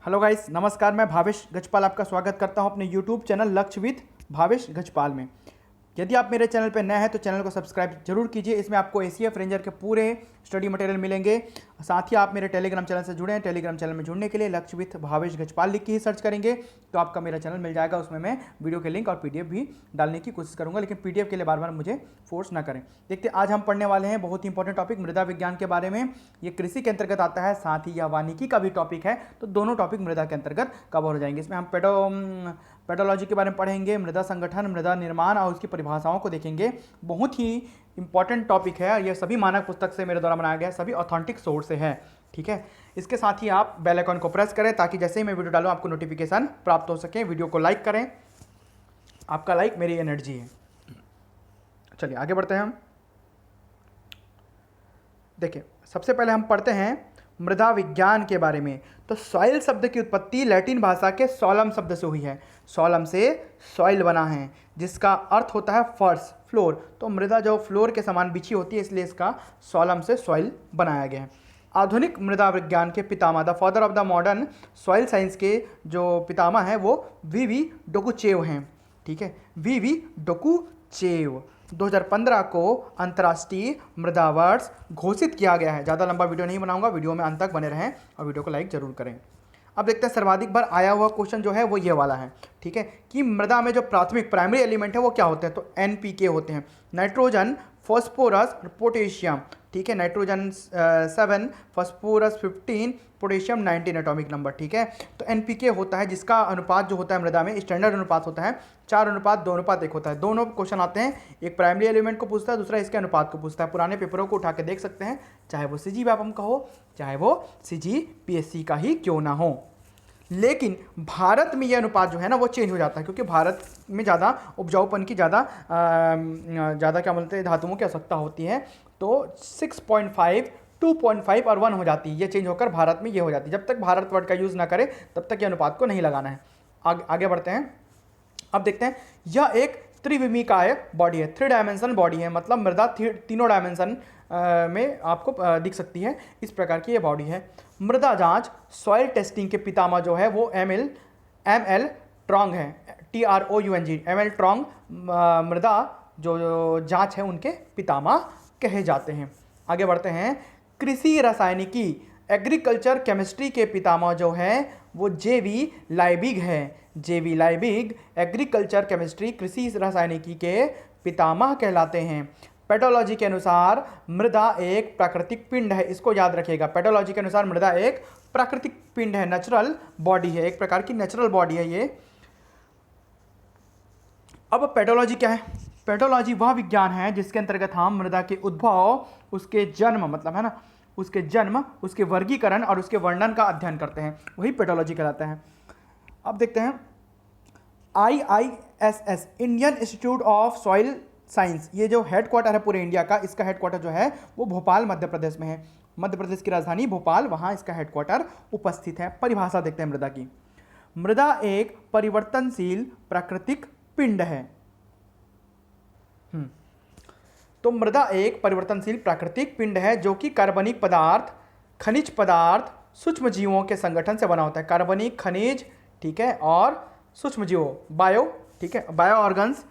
Hello guys, नमस्कार। मैं भावेश गजपाल आपका स्वागत करता हूं अपने यूट्यूब चैनल लक्ष्य विद भावेश गजपाल में। यदि आप मेरे चैनल पर नए हैं तो चैनल को सब्सक्राइब जरूर कीजिए। इसमें आपको एसीएफ रेंजर के पूरे स्टडी मटेरियल मिलेंगे। साथ ही आप मेरे टेलीग्राम चैनल से जुड़े हैं। टेलीग्राम चैनल में जुड़ने के लिए लक्ष्य विद भावेश गजपाल लिख के ही सर्च करेंगे तो आपका मेरा चैनल मिल जाएगा। उसमें मैं वीडियो के लिंक और पीडीएफ भी डालने की कोशिश करूंगा, लेकिन पीडीएफ के लिए बार बार मुझे फोर्स ना करें। देखते आज हम पढ़ने वाले हैं बहुत ही इंपॉर्टेंट टॉपिक मृदा विज्ञान के बारे में। ये कृषि के अंतर्गत आता है, साथ ही यह वानिकी का भी टॉपिक है, तो दोनों टॉपिक मृदा के अंतर्गत कवर हो जाएंगे। इसमें हम पेडोलॉजी के बारे में पढ़ेंगे, मृदा संगठन, मृदा निर्माण और उसकी परिभाषाओं को देखेंगे। बहुत ही इंपॉर्टेंट टॉपिक है। यह सभी मानक पुस्तक से मेरे द्वारा बनाया गया है, सभी ऑथेंटिक सोर्स से है। ठीक है, इसके साथ ही आप बेल आइकन को प्रेस करें ताकि जैसे ही मैं वीडियो डालूं आपको नोटिफिकेशन प्राप्त हो सके। वीडियो को लाइक करें, आपका लाइक मेरी एनर्जी है। चलिए आगे बढ़ते हैं हम। देखिए, सबसे पहले हम पढ़ते हैं मृदा विज्ञान के बारे में। तो सॉइल शब्द की उत्पत्ति लैटिन भाषा के सॉलम शब्द से हुई है। सॉलम से सॉइल बना है, जिसका अर्थ होता है फर्श, फ्लोर। तो मृदा जो फ्लोर के समान बिछी होती है, इसलिए इसका सॉलम से सॉइल बनाया गया है। आधुनिक मृदा विज्ञान के पितामह, the father of the modern soil science के जो पितामह हैं वो वीवी डोकुचेव हैं। ठीक है, वीवी डोकुचेव 2015 को अंतर्राष्ट्रीय मृदा वर्ष घोषित किया गया है। ज़्यादा लंबा वीडियो नहीं बनाऊंगा, वीडियो में अंत तक बने रहें और वीडियो को लाइक जरूर करें। अब देखते हैं सर्वाधिक बार आया हुआ क्वेश्चन जो है वो ये वाला है। ठीक है, कि मृदा में जो प्राइमरी एलिमेंट है वो क्या होते हैं, तो एनपीके होते हैं, नाइट्रोजन, फॉस्फोरस और पोटेशियम। ठीक है, nitrogen 7, phosphorus 15, potassium 19 atomic number. ठीक है, तो एनपीके होता है जिसका अनुपात जो होता है मृदा में स्टैंडर्ड अनुपात होता है 4:2:1 होता है। दोनों क्वेश्चन आते हैं, एक प्राइमरी एलिमेंट को पूछता है, दूसरा इसके अनुपात को पूछता है। पुराने पेपरों को उठा के देख सकते हैं, चाहे वो सीजी व्यापम का हो, चाहे वो सीजी पीएससी का ही क्यों ना हो। लेकिन भारत में यह अनुपात जो है ना वो चेंज हो जाता है, क्योंकि भारत में ज़्यादा उपजाऊपन की ज़्यादा क्या बोलते हैं धातुओं की आवश्यकता होती है। तो 6.5, 2.5 और 1 हो जाती है। ये चेंज होकर भारत में ये हो जाती है। जब तक भारत वर्ड का यूज़ ना करे तब तक ये अनुपात को नहीं लगाना है। आगे बढ़ते हैं। अब देखते हैं, यह एक त्रिविमीकाय बॉडी है, 3 डायमेंशन बॉडी है। मतलब मृदा तीनों डायमेंशन में आपको दिख सकती है। इस प्रकार की ये बॉडी है। मृदा जांच, सॉइल टेस्टिंग के पितामह जो है वो एम एल ट्रॉन्ग है, TROUNG, ML ट्रॉन्ग मृदा जो जांच है उनके पितामह कहे जाते हैं। आगे बढ़ते हैं। कृषि रसायनिकी, एग्रीकल्चर केमिस्ट्री के पितामह जो है वो JV लाइबिग है। JV लाइबिग एग्रीकल्चर केमिस्ट्री, कृषि रसायनिकी के पितामह कहलाते हैं। पेडोलॉजी के अनुसार मृदा एक प्राकृतिक पिंड है। इसको याद रखिएगा, पेडोलॉजी के अनुसार मृदा एक प्राकृतिक पिंड है, नेचुरल बॉडी है, एक प्रकार की नेचुरल बॉडी है ये। अब पेडोलॉजी क्या है? पेडोलॉजी वह विज्ञान है जिसके अंतर्गत हम मृदा के उद्भव, उसके जन्म, मतलब है ना, उसके जन्म, उसके वर्गीकरण और उसके वर्णन का अध्ययन करते हैं, वही पेडोलॉजी कहलाता है। अब देखते हैं IISS, Indian institute of soil science, ये जो हेडक्वार्टर है पूरे इंडिया का, इसका हेडक्वार्टर जो है वो भोपाल मध्य प्रदेश में है। मध्य प्रदेश की राजधानी भोपाल, वहाँ इसका हेडक्वार्टर उपस्थित है। परिभाषा देखते हैं मृदा की। मृदा एक परिवर्तनशील प्राकृतिक पिंड है। तो मृदा एक परिवर्तनशील प्राकृतिक पिंड है जो कि कार्बनिक पदार्थ, खनिज पदार्थ, सूक्ष्म जीवों के संगठन से बना होता है। कार्बनिक, खनिज, ठीक है, और सूक्ष्म जीवों, बायो, ठीक है, बायो ऑर्गन्स,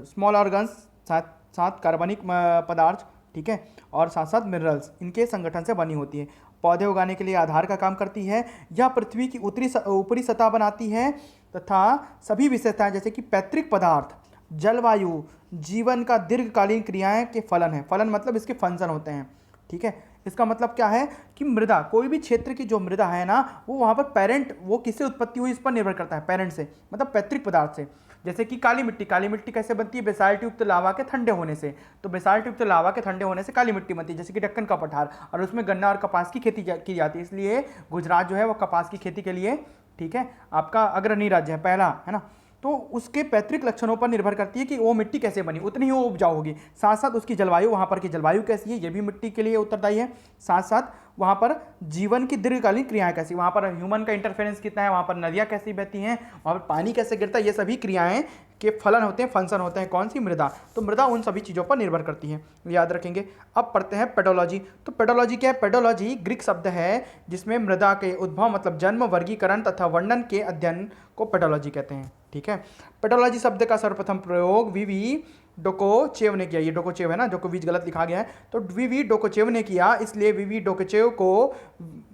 स्मॉल ऑर्गन्स, साथ कार्बनिक पदार्थ, ठीक है, और साथ साथ मिनरल्स, इनके संगठन से बनी होती है। पौधे उगाने के लिए आधार का काम करती है। यह पृथ्वी की ऊपरी सतह बनाती है तथा सभी विशेषताएं जैसे कि पैतृक पदार्थ, जलवायु, जीवन का दीर्घकालीन क्रियाएं के फलन है। फलन मतलब इसके फंक्शन होते हैं। ठीक है, इसका मतलब क्या है कि मृदा, कोई भी क्षेत्र की जो मृदा है ना, वो वहाँ पर पेरेंट, वो किससे उत्पत्ति हुई इस पर निर्भर करता है, पेरेंट से, मतलब पैतृक पदार्थ से। जैसे कि काली मिट्टी कैसे बनती है? बेसाल्ट युक्त लावा के ठंडे होने से। तो बेसाल्ट युक्त लावा के ठंडे होने से काली मिट्टी बनती है। जैसे कि दक्कन का पठार, और उसमें गन्ना और कपास की खेती की जाती है, इसलिए गुजरात जो है वो कपास की खेती के लिए, ठीक है, आपका अग्रणी राज्य है, पहला है ना। तो उसके पैतृक लक्षणों पर निर्भर करती है कि वो मिट्टी कैसे बनी, उतनी ही वो उपजाऊ होगी। साथ साथ उसकी जलवायु, वहाँ पर की जलवायु कैसी है, ये भी मिट्टी के लिए उत्तरदायी है। साथ साथ वहाँ पर जीवन की दीर्घकालीन क्रियाएं कैसी, वहाँ पर ह्यूमन का इंटरफेरेंस कितना है, वहाँ पर नदियाँ कैसी बहती हैं, वहाँ पर पानी कैसे गिरता है, ये सभी क्रियाएं के फलन होते हैं, फंक्शन होते हैं कौन सी, मृदा। तो मृदा उन सभी चीज़ों पर निर्भर करती है, याद रखेंगे। अब पढ़ते हैं पेडोलॉजी। तो पेडोलॉजी क्या है? पेडोलॉजी ग्रीक शब्द है जिसमें मृदा के उद्भव मतलब जन्म, वर्गीकरण तथा वर्णन के अध्ययन को पेडोलॉजी कहते हैं। ठीक है, पेडोलॉजी शब्द का सर्वप्रथम प्रयोग वीवी डोकोचेव ने किया। ये डोकोचेव है ना, जोकोविच गलत लिखा गया है, तो वीवी डोकोचेव ने किया, इसलिए वीवी डोकोचेव को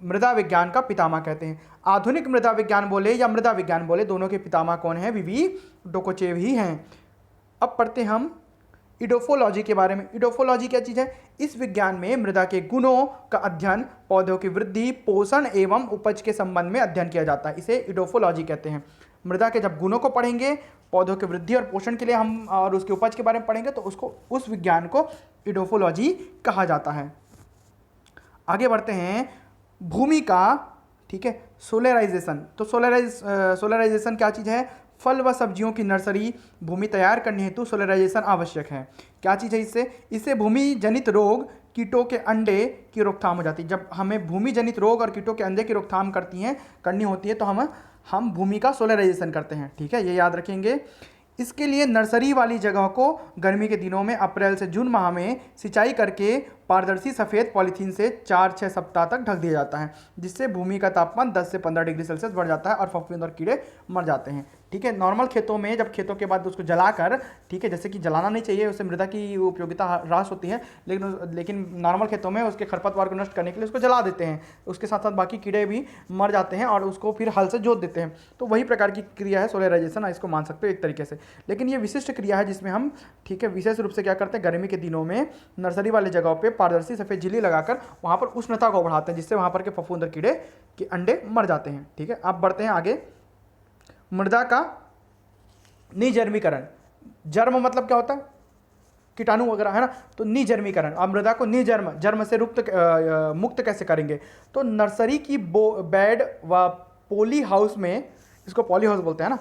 मृदा विज्ञान का पितामह कहते हैं। आधुनिक मृदा विज्ञान बोले या मृदा विज्ञान बोले, दोनों के पितामह कौन है? वीवी डोकोचेव ही हैं। अब पढ़ते हम इडोफोलॉजी के बारे में। इडोफोलॉजी क्या चीज़ है? इस विज्ञान में मृदा के गुणों का अध्ययन, पौधों की वृद्धि, पोषण एवं उपज के संबंध में अध्ययन किया जाता है, इसे इडोफोलॉजी कहते हैं। मृदा के जब गुणों को पढ़ेंगे, पौधों की वृद्धि और पोषण के लिए हम और उसके उपज के बारे में पढ़ेंगे, तो उसको, उस विज्ञान को इडोफोलॉजी कहा जाता है। आगे बढ़ते हैं, भूमि का, ठीक है, सोलराइजेशन। तो सोलराइजेशन क्या चीज़ है? फल व सब्जियों की नर्सरी भूमि तैयार करने हेतु सोलराइजेशन आवश्यक है। क्या चीज़ है? इससे भूमि जनित रोग, कीटों के अंडे की रोकथाम हो जाती है। जब हमें भूमि जनित रोग और कीटों के अंडे की रोकथाम करनी होती है, तो हम भूमि का सोलराइजेशन करते हैं। ठीक है, ये याद रखेंगे। इसके लिए नर्सरी वाली जगह को गर्मी के दिनों में अप्रैल से जून माह में सिंचाई करके पारदर्शी सफ़ेद पॉलीथीन से 4-6 सप्ताह तक ढक दिया जाता है, जिससे भूमि का तापमान 10 से 15 डिग्री सेल्सियस बढ़ जाता है और फफूंद और कीड़े मर जाते हैं। ठीक है, नॉर्मल खेतों में जब खेतों के बाद उसको जलाकर, ठीक है, जैसे कि जलाना नहीं चाहिए, उससे मृदा की उपयोगिता ह्रास होती है, लेकिन नॉर्मल खेतों में उसके खरपतवार को नष्ट करने के लिए उसको जला देते हैं, उसके साथ साथ बाकी कीड़े भी मर जाते हैं और उसको फिर हल से जोत देते हैं। तो वही प्रकार की क्रिया है सोलराइजेशन, इसको मान सकते हो एक तरीके से। लेकिन ये विशिष्ट क्रिया है जिसमें हम, ठीक है, विशेष रूप से क्या करते हैं, गर्मी के दिनों में नर्सरी वाले जगहों पे पारदर्शी सफ़ेद झिल्ली लगाकर वहाँ पर उष्णता को बढ़ाते हैं, जिससे वहाँ पर के फफूंद और कीड़े के अंडे मर जाते हैं। ठीक है, अब बढ़ते हैं आगे। मृदा का निजर्मीकरण। जर्म मतलब क्या होता है? कीटाणु वगैरह, है ना। तो निजर्मीकरण, अब मृदा को जर्म से मुक्त कैसे करेंगे? तो नर्सरी की बेड व पॉली हाउस में, इसको पॉली हाउस बोलते हैं ना,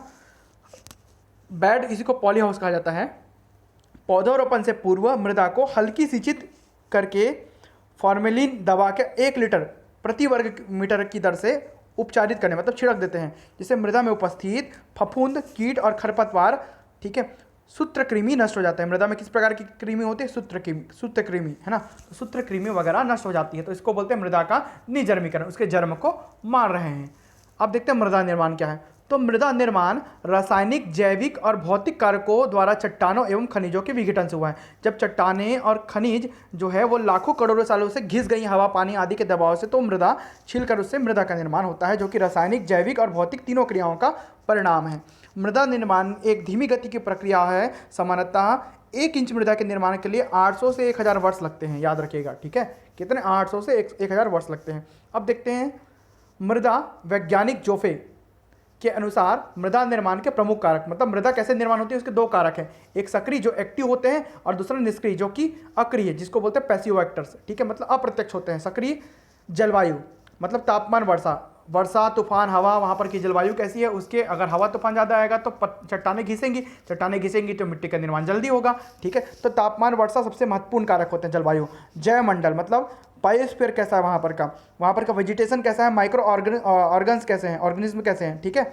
बेड, इसी को पॉली हाउस कहा जाता है। पौधरोपण से पूर्व मृदा को हल्की सिंचित करके फॉर्मेलिन दवा के 1 लीटर प्रति वर्ग मीटर की दर से उपचारित करने, मतलब छिड़क देते हैं, जिससे मृदा में उपस्थित फफूंद, कीट और खरपतवार, ठीक है, सूत्रकृमि नष्ट हो जाता है। मृदा में किस प्रकार की कृमि होती है? सूत्रकृमि, है ना। तो सूत्रकृमि वगैरह नष्ट हो जाती है, तो इसको बोलते हैं मृदा का निजर्मीकरण, उसके जर्म को मार रहे हैं। अब देखते हैं मृदा निर्माण क्या है। तो मृदा निर्माण रासायनिक, जैविक और भौतिक कारकों द्वारा चट्टानों एवं खनिजों के विघटन से हुआ है। जब चट्टानें और खनिज जो है वो लाखों करोड़ों सालों से घिस गई हवा, पानी आदि के दबाव से, तो मृदा छिलकर उससे मृदा का निर्माण होता है, जो कि रासायनिक, जैविक और भौतिक तीनों क्रियाओं का परिणाम है। मृदा निर्माण एक धीमी गति की प्रक्रिया है। सामान्यतः 1 इंच मृदा के निर्माण के लिए 800 से 1000 वर्ष लगते हैं, याद रखिएगा। ठीक है, कितने? 800 से 1000 वर्ष लगते हैं। अब देखते हैं मृदा वैज्ञानिक जोफे के अनुसार मृदा निर्माण के प्रमुख कारक, मतलब मृदा कैसे निर्माण होती है उसके 2 कारक हैं, एक सक्रिय जो एक्टिव होते हैं और दूसरा निष्क्रिय जो कि अक्रिय, जिसको बोलते हैं पैसिव एक्टर्स। ठीक है, मतलब अप्रत्यक्ष होते हैं। सक्रिय जलवायु मतलब तापमान, वर्षा, तूफान, हवा, वहाँ पर की जलवायु कैसी है उसके, अगर हवा तूफान ज़्यादा आएगा तो चट्टानें घिसेंगी तो मिट्टी का निर्माण जल्दी होगा। ठीक है, तो तापमान, वर्षा सबसे महत्वपूर्ण कारक होते हैं। जलवायु, जैवमंडल मतलब बायोस्फीयर कैसा है, वहाँ पर का वेजिटेशन कैसा है, माइक्रो ऑर्गन्स कैसे हैं, ऑर्गेनिज्म कैसे हैं, ठीक है,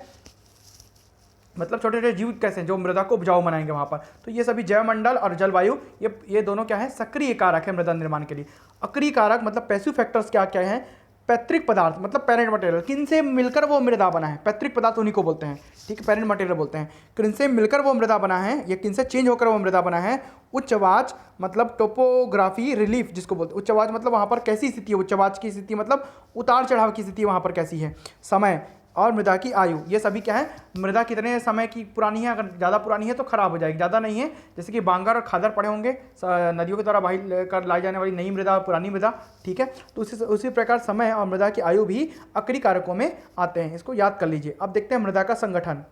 मतलब छोटे छोटे जीव कैसे हैं जो मृदा को उपजाऊ बनाएंगे वहाँ पर। तो ये सभी जैवमंडल और जलवायु, ये दोनों क्या है? सक्रिय कारक है मृदा निर्माण के लिए। अक्रिय कारक मतलब पैसिव फैक्टर्स क्या क्या हैं? पैतृक पदार्थ मतलब पेरेंट मटेरियल, किन से मिलकर वो मृदा बना है, पैतृक पदार्थ उन्हीं को बोलते हैं। ठीक है, पेरेंट मटेरियल बोलते हैं। किन से मिलकर वो मृदा बना है या किन से चेंज होकर वो मृदा बना है। उच्चवाच मतलब टोपोग्राफी, रिलीफ जिसको बोलते हैं। उच्चवाच मतलब वहाँ पर कैसी स्थिति है, उच्चवाच की स्थिति मतलब उतार चढ़ाव की स्थिति वहाँ पर कैसी है। समय और मृदा की आयु, ये सभी क्या है? मृदा कितने समय की पुरानी है, अगर ज़्यादा पुरानी है तो खराब हो जाएगी, ज़्यादा नहीं है, जैसे कि बांगर और खादर पड़े होंगे, नदियों के द्वारा बही कर लाई जाने वाली नई मृदा, पुरानी मृदा। ठीक है, तो उसी प्रकार समय और मृदा की आयु भी अक्रिय कारकों में आते हैं, इसको याद कर लीजिए। अब देखते हैं मृदा का संगठन।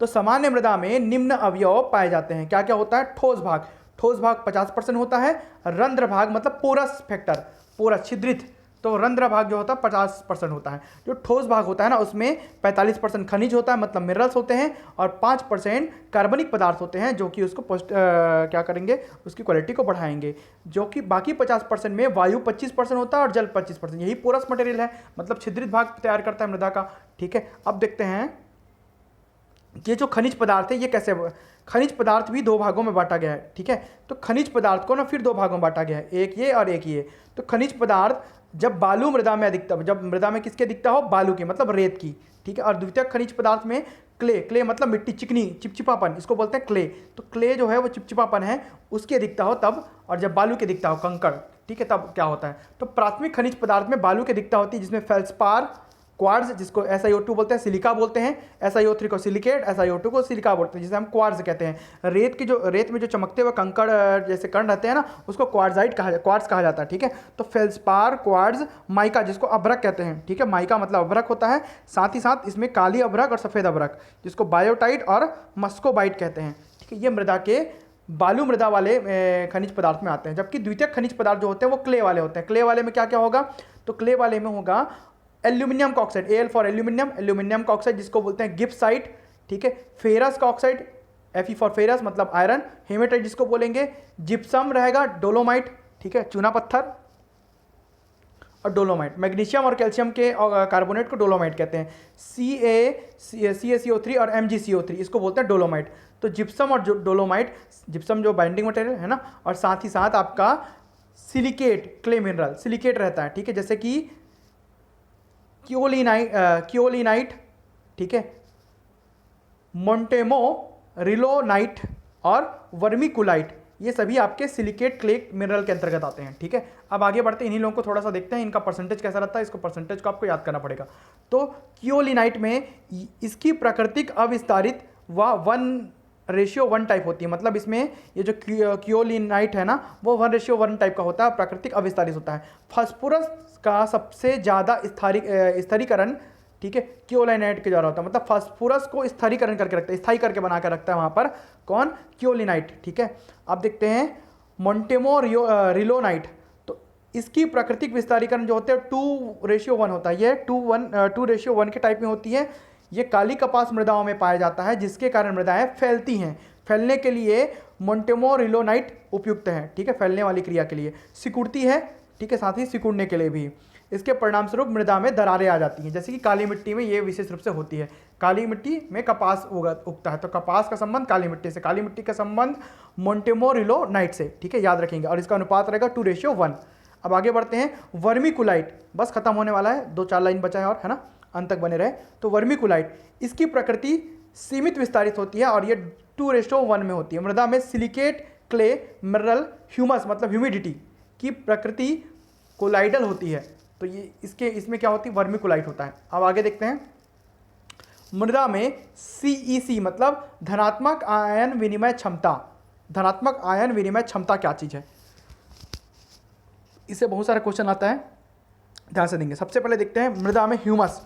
तो सामान्य मृदा में निम्न अवयव पाए जाते हैं। क्या क्या होता है? ठोस भाग 50% होता है। रंध्र भाग मतलब पोरस फैक्टर, पोरस छिद्रित, तो रंध्र भाग जो होता है 50% होता है। जो ठोस भाग होता है ना उसमें 45% खनिज होता है, मतलब मिनरल्स होते हैं, और 5% कार्बनिक पदार्थ होते हैं जो कि उसको क्या करेंगे, उसकी क्वालिटी को बढ़ाएंगे। जो कि बाकी 50% में वायु 25% होता है और जल 25%। यही पोरस मटेरियल है, मतलब छिद्रित भाग तैयार करता है मृदा का। ठीक है, अब देखते हैं ये जो खनिज पदार्थ है ये कैसे, खनिज पदार्थ भी दो भागों में बांटा गया है। ठीक है, तो खनिज पदार्थ को ना फिर दो भागों में बांटा गया है, एक ये और एक ये। तो खनिज पदार्थ जब बालू मृदा में अधिकता, जब मृदा में किसके दिखता हो, बालू की, मतलब रेत की। ठीक है, और द्वितीयक खनिज पदार्थ में क्ले मतलब मिट्टी, चिकनी, चिपचिपापन, इसको बोलते हैं क्ले। तो क्ले जो है वो चिपचिपापन है, उसके दिखता हो तब, और जब बालू के दिखता हो कंकड़, ठीक है, तब क्या होता है। तो प्राथमिक खनिज पदार्थ में बालू के दिखता होती है, जिसमें फेल्सपार, क्वार्ट्ज जिसको SiO2 बोलते हैं, सिलिका बोलते हैं, SiO3 को सिलिकेट, SiO2 को सिलिका बोलते हैं, जिसे हम क्वार्ट्ज कहते हैं। रेत में जो चमकते हुए कंकड़ जैसे कण रहते हैं ना, उसको क्वार्ट्ज कहा जाता है। ठीक है, तो फेल्सपार, क्वार्ट्ज, माइका जिसको अभ्रक कहते हैं। ठीक है, माइका मतलब अभ्रक होता है, साथ ही साथ इसमें काली अभ्रक और सफ़ेद अभ्रक जिसको बायोटाइट और मस्कोबाइट कहते हैं। ठीक है, ये मृदा के बालू मृदा वाले खनिज पदार्थ में आते हैं। जबकि द्वितीयक खनिज पदार्थ जो होते हैं वो क्ले वाले होते हैं। क्ले वाले में क्या क्या होगा, तो क्ले वाले में होगा एल्यूमिनियम का oxide, Al for aluminium, aluminium का ऑक्साइड जिसको बोलते हैं गिब्साइट। ठीक है, फेरस का ऑक्साइड, Fe फॉर फेरस मतलब आयरन, हेमेटाइट जिसको बोलेंगे, जिप्सम रहेगा, डोलोमाइट, ठीक है, चूना पत्थर, और डोलोमाइट। मैग्नीशियम और कैल्शियम के कार्बोनेट को डोलोमाइट कहते हैं। CaCO3 और MgCO3 इसको बोलते हैं डोलोमाइट। तो जिप्सम और डोलोमाइट, जिप्सम जो बाइंडिंग मटेरियल है ना, और साथ ही साथ आपका सिलिकेट, क्ले मिनरल सिलिकेट रहता है। ठीक है, जैसे कि क्योलिनाइट, ठीक है, मोंटेमो रिलोनाइट और वर्मिकुलाइट, ये सभी आपके सिलिकेट क्ले मिनरल के अंतर्गत आते हैं। ठीक है, अब आगे बढ़ते हैं, इन्हीं लोगों को थोड़ा सा देखते हैं, इनका परसेंटेज कैसा रहता है, इसको परसेंटेज को आपको याद करना पड़ेगा। तो क्योलिनाइट में इसकी प्राकृतिक अविस्तारित व 1:1 टाइप होती है, मतलब इसमें ये जो क्योलिनाइट है ना वो 1:1 टाइप का होता है, प्राकृतिक अविस्तारित होता है। फास्फोरस का सबसे ज़्यादा स्थिरीकरण, ठीक है, क्योलिनाइट के द्वारा होता है, मतलब फास्फोरस को स्थिरीकरण करके रखता है, स्थायी करके बना के रखता है वहाँ पर, कौन, क्योलिनाइट। ठीक है, अब देखते हैं मोंटेमो रिलोनाइट, तो इसकी प्राकृतिक विस्तारीकरण जो होते हैं 2:1 होता है, ये 2:1 के टाइप में होती है। ये काली कपास मृदाओं में पाया जाता है, जिसके कारण मृदाएं फैलती हैं। फैलने के लिए मोंटेमो रिलोनाइट उपयुक्त है। ठीक है, फैलने वाली क्रिया के लिए। सिकुड़ती है, ठीक है, साथ ही सिकुड़ने के लिए भी। इसके परिणाम स्वरूप मृदा में दरारें आ जाती हैं, जैसे कि काली मिट्टी में ये विशेष रूप से होती है। काली मिट्टी में कपास उगता है, तो कपास का संबंध काली मिट्टी से, काली मिट्टी का संबंध मोंटेमो रिलोनाइट से। ठीक है, याद रखेंगे, और इसका अनुपात रहेगा 2:1। अब आगे बढ़ते हैं, वर्मिकुलाइट, बस खत्म होने वाला है, 2-4 लाइन बचा है और, है ना, अंत तक बने रहे। तो वर्मिकुलाइट, इसकी प्रकृति सीमित विस्तारित होती है और ये 2:1 में होती है। मृदा में सिलिकेट, क्ले, मिनरल, ह्यूमस मतलब ह्यूमिडिटी की प्रकृति कोलाइडल होती है, तो ये इसमें क्या होती है, वर्मिकुलाइट होता है। अब आगे देखते हैं, मृदा में CEC मतलब धनात्मक आयन विनिमय क्षमता। धनात्मक आयन विनिमय क्षमता क्या चीज़ है, इससे बहुत सारा क्वेश्चन आता है, ध्यान से देंगे। सबसे पहले देखते हैं मृदा में ह्यूमस।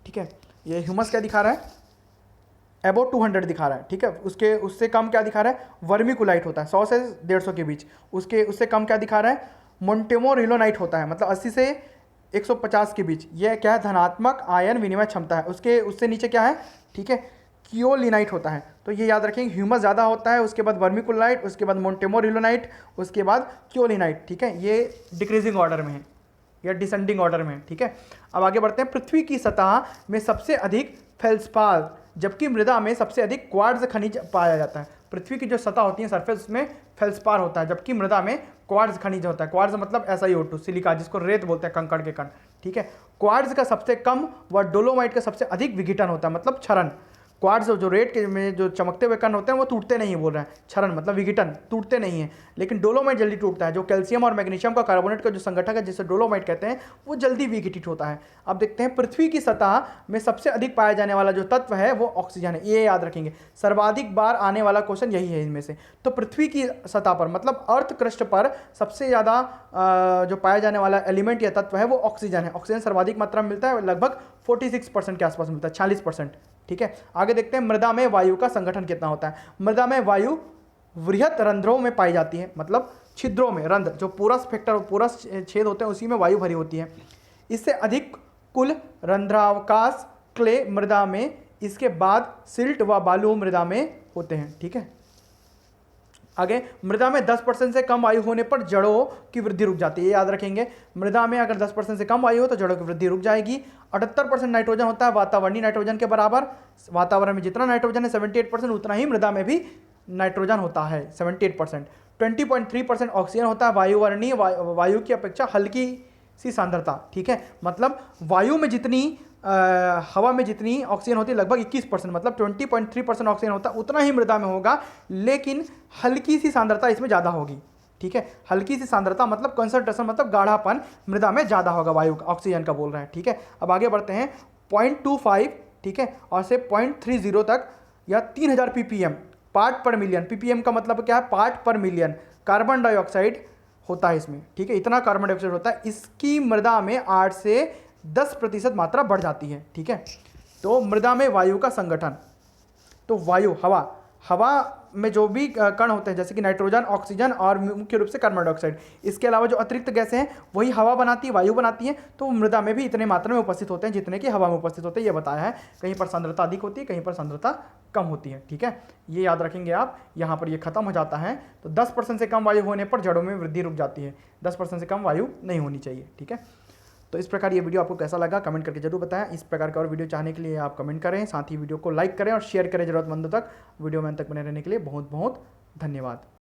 ठीक है, ये ह्यूमस क्या दिखा रहा है, अबाउट 200 दिखा रहा है। ठीक है, उससे कम क्या दिखा रहा है, वर्मिकुलाइट होता है, 100 से 150 के बीच। उससे कम क्या दिखा रहा है, मोंटेमो रिलोनाइट होता है, मतलब 80 से 150 के बीच। ये क्या है, धनात्मक आयन विनिमय क्षमता है। उससे नीचे क्या है, ठीक है, क्योलिनाइट होता है। तो ये याद रखेंगे, ह्यूमस ज़्यादा होता है, उसके बाद वर्मिकुलाइट, उसके बाद मोंटेमो रिलोनाइट, उसके बाद क्योलिनाइट। ठीक है, ये डिक्रीजिंग ऑर्डर में है या डिसेंडिंग ऑर्डर में। ठीक है, अब आगे बढ़ते हैं। पृथ्वी की सतह में सबसे अधिक फेल्सपार, जबकि मृदा में सबसे अधिक क्वार्ट्ज खनिज पाया जाता है। पृथ्वी की जो सतह होती है सरफेस, उसमें फेल्सपार होता है, जबकि मृदा में क्वार्ट्ज खनिज होता है। क्वार्ट्ज मतलब SiO2, सिलिका जिसको रेत बोलते हैं, कंकड़ के कण। ठीक है, क्वार्ट्ज का सबसे कम व डोलोमाइट का सबसे अधिक विघटन होता है, मतलब क्षरण। क्वार्ट्ज जो रेत के में जो चमकते हुए कण होते हैं वो टूटते नहीं, बोल रहे हैं, क्षरण मतलब विघटन, टूटते नहीं हैं। लेकिन डोलोमाइट जल्दी टूटता है। जो कैल्शियम और मैग्नीशियम का कार्बोनेट का जो संगठक है, जिसे डोलोमाइट कहते हैं, वो जल्दी विघटित होता है। अब देखते हैं, पृथ्वी की सतह में सबसे अधिक पाया जाने वाला जो तत्व है वो ऑक्सीजन है। ये याद रखेंगे, सर्वाधिक बार आने वाला क्वेश्चन यही है इनमें से। तो पृथ्वी की सतह पर मतलब अर्थ क्रस्ट पर सबसे ज़्यादा जो पाया जाने वाला एलिमेंट या तत्व है वो ऑक्सीजन है। ऑक्सीजन सर्वाधिक मात्रा में मिलता है, लगभग 46% के आसपास मिलता है, 40%। ठीक है, आगे देखते हैं, मृदा में वायु का संगठन कितना होता है। मृदा में वायु वृहत रंध्रों में पाई जाती है, मतलब छिद्रों में, रंध्र जो पोरस फैक्टर पोरस छेद होते हैं उसी में वायु भरी होती है। इससे अधिक कुल रंध्रावकाश क्ले मृदा में, इसके बाद सिल्ट व बालू मृदा में होते हैं। ठीक है, आगे मृदा में 10% से कम वायु होने पर जड़ों की वृद्धि रुक जाती है, ये याद रखेंगे। मृदा में अगर 10% से कम वायु हो तो जड़ों की वृद्धि रुक जाएगी। 78% नाइट्रोजन होता है वातावरणीय नाइट्रोजन के बराबर। वातावरण में जितना नाइट्रोजन है 78%, उतना ही मृदा में भी नाइट्रोजन होता है 78%। 20.3% ऑक्सीजन होता है वायुवर्णीय वायु की अपेक्षा हल्की सी सांद्रता। ठीक है, मतलब वायु में जितनी हवा में जितनी ऑक्सीजन होती है लगभग 21%, मतलब 20.3% ऑक्सीजन होता है, उतना ही मृदा में होगा, लेकिन हल्की सी सांद्रता इसमें ज़्यादा होगी। ठीक है, हल्की सी सांद्रता मतलब कंसंट्रेशन, मतलब गाढ़ापन मृदा में ज़्यादा होगा वायु का, ऑक्सीजन का बोल रहे हैं। ठीक है, अब आगे बढ़ते हैं 0.25, ठीक है, और से 0.30 तक या 3000 ppm पार्ट पर मिलियन। ppm का मतलब क्या है? पार्ट पर मिलियन कार्बन डाइऑक्साइड होता है इसमें। ठीक है, इतना कार्बन डाइऑक्साइड होता है, इसकी मृदा में 8 से 10% मात्रा बढ़ जाती है। ठीक है, तो मृदा में वायु का संगठन, तो वायु हवा में जो भी कण होते हैं जैसे कि नाइट्रोजन, ऑक्सीजन और मुख्य रूप से कार्बन डाइऑक्साइड, इसके अलावा जो अतिरिक्त गैसें हैं वही हवा बनाती है, वायु बनाती है, तो मृदा में भी इतने मात्रा में उपस्थित होते हैं जितने कि हवा में उपस्थित होते हैं, ये बताया है। कहीं पर सांद्रता अधिक होती है, कहीं पर सांद्रता कम होती है। ठीक है, ये याद रखेंगे आप। यहाँ पर ये खत्म हो जाता है। तो 10% से कम वायु होने पर जड़ों में वृद्धि रुक जाती है, 10% से कम वायु नहीं होनी चाहिए। ठीक है, तो इस प्रकार ये वीडियो आपको कैसा लगा कमेंट करके जरूर बताएं। इस प्रकार का और वीडियो चाहने के लिए आप कमेंट करें, साथ ही वीडियो को लाइक करें और शेयर करें ज़रूरतमंदों तक। वीडियो में अंत तक बने रहने के लिए बहुत बहुत धन्यवाद।